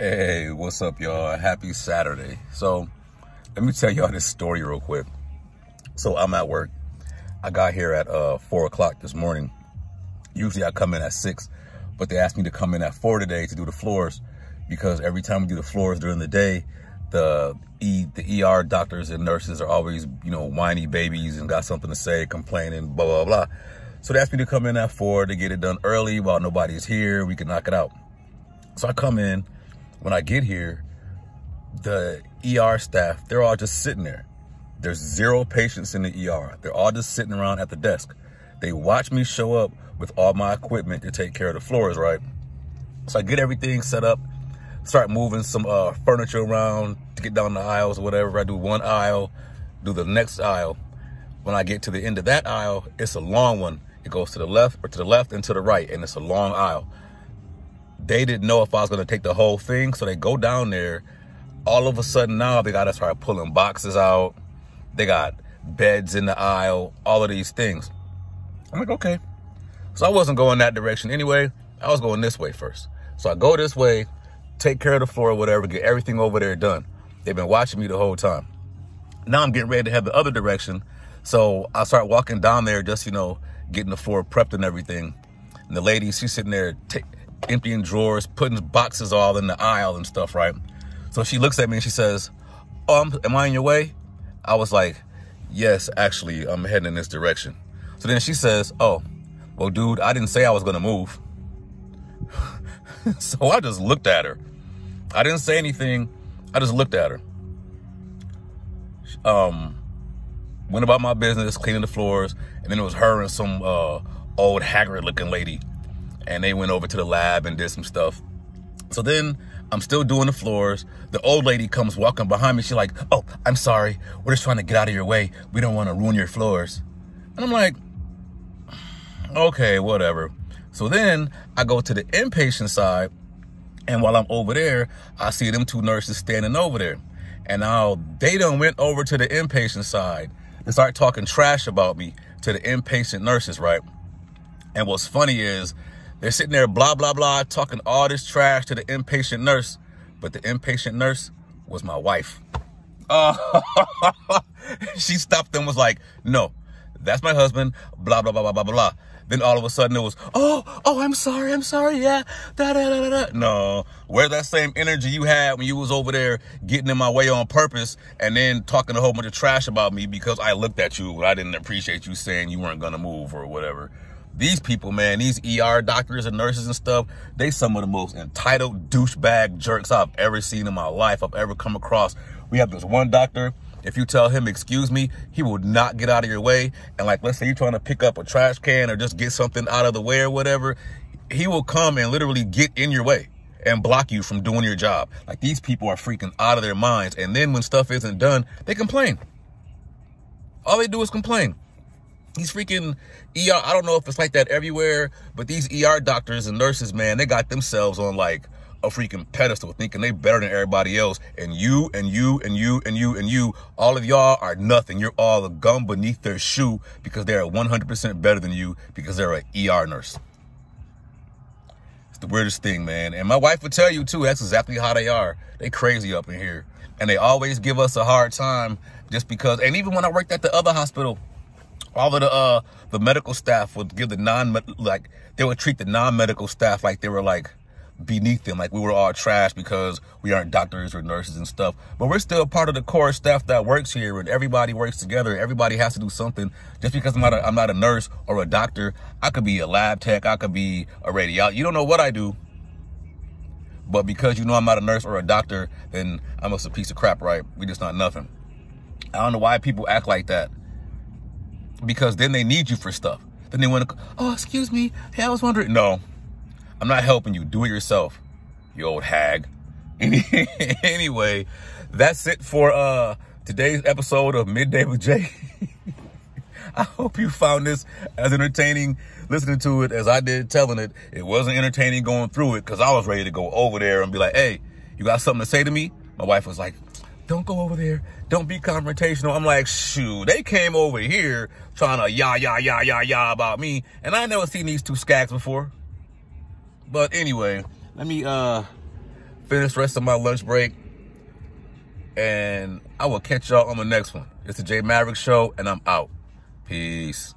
Hey, what's up, y'all? Happy Saturday. So, let me tell y'all this story real quick. So, I'm at work. I got here at 4 o'clock this morning. Usually I come in at 6, but they asked me to come in at 4 today to do the floors because every time we do the floors during the day, the ER doctors and nurses are always, whiny babies and got something to say, complaining, blah, blah, blah. So they asked me to come in at 4 to get it done early while nobody's here. We can knock it out. So I come in. When I get here, the ER staff, they're all just sitting there. There's 0 patients in the ER. They're all just sitting around at the desk. They watch me show up with all my equipment to take care of the floors, right? So I get everything set up, start moving some furniture around to get down the aisles or whatever. I do one aisle, do the next aisle. When I get to the end of that aisle, it's a long one. It goes to the left and to the right, and it's a long aisle. They didn't know if I was going to take the whole thing, so they go down there. All of a sudden now they got to start pulling boxes out. They got beds in the aisle, all of these things. I'm like, okay. So I wasn't going that direction anyway. I was going this way first. So I go this way, take care of the floor or whatever, get everything over there done. They've been watching me the whole time. Now I'm getting ready to head the other direction. So I start walking down there, just, getting the floor prepped and everything. And the lady, she's sitting there emptying drawers, putting boxes all in the aisle and stuff, right? So she looks at me and she says, "Oh, am I in your way?" I was like, "Yes, actually, I'm heading in this direction." So then she says, "Oh, well, dude, I didn't say I was going to move." So I just looked at her. I didn't say anything. I just looked at her. Went about my business, cleaning the floors, and then it was her and some old haggard-looking lady. And they went over to the lab and did some stuff. So then I'm still doing the floors. The old lady comes walking behind me. She's like, "Oh, I'm sorry. We're just trying to get out of your way. We don't want to ruin your floors." And I'm like, okay, whatever. So then I go to the inpatient side. And while I'm over there, I see them 2 nurses standing over there. And now they done went over to the inpatient side and start talking trash about me to the inpatient nurses, right? And what's funny is, they're sitting there, blah, blah, blah, talking all this trash to the inpatient nurse. But the inpatient nurse was my wife. She stopped them and was like, "No, that's my husband, blah, blah, blah, blah, blah, blah." Then all of a sudden it was, oh, I'm sorry, yeah, da, da, da, da, da. No, where's that same energy you had when you was over there getting in my way on purpose and then talking a whole bunch of trash about me because I looked at you and I didn't appreciate you saying you weren't going to move or whatever. These people, man, these ER doctors and nurses and stuff, they some of the most entitled douchebag jerks I've ever seen in my life, I've ever come across. We have this one doctor, if you tell him, "Excuse me," he will not get out of your way. And like, let's say you're trying to pick up a trash can or just get something out of the way or whatever, he will come and literally get in your way and block you from doing your job. Like, these people are freaking out of their minds. And then when stuff isn't done, they complain. All they do is complain. These freaking ER, I don't know if it's like that everywhere, but these ER doctors and nurses, man, they got themselves on like a freaking pedestal, thinking they better than everybody else. And you, all of y'all are nothing. You're all a gum beneath their shoe because they're 100% better than you because they're an ER nurse. It's the weirdest thing, man. And my wife would tell you too, that's exactly how they are. They crazy up in here. And they always give us a hard time just because, and even when I worked at the other hospital, all of the medical staff would give they would treat the non-medical staff like they were like beneath them, like we were all trash because we aren't doctors or nurses and stuff. But we're still part of the core staff that works here, and everybody works together. Everybody has to do something. Just because I'm not a nurse or a doctor, I could be a lab tech, I could be a radiologist. You don't know what I do, but because you know I'm not a nurse or a doctor, then I'm just a piece of crap, right? We just not nothing. I don't know why people act like that. Because then they need you for stuff. Then they want to, "Oh, excuse me. Hey, I was wondering." No, I'm not helping you. Do it yourself, you old hag. Anyway, that's it for today's episode of Midday with Jay. I hope you found this as entertaining listening to it as I did telling it. It wasn't entertaining going through it because I was ready to go over there and be like, "Hey, you got something to say to me?" My wife was like, "Don't go over there. Don't be confrontational." I'm like, shoot, they came over here trying to yah about me. And I never seen these 2 skags before. But anyway, let me finish the rest of my lunch break, and I will catch y'all on the next one. It's the J Maverick Show, and I'm out. Peace.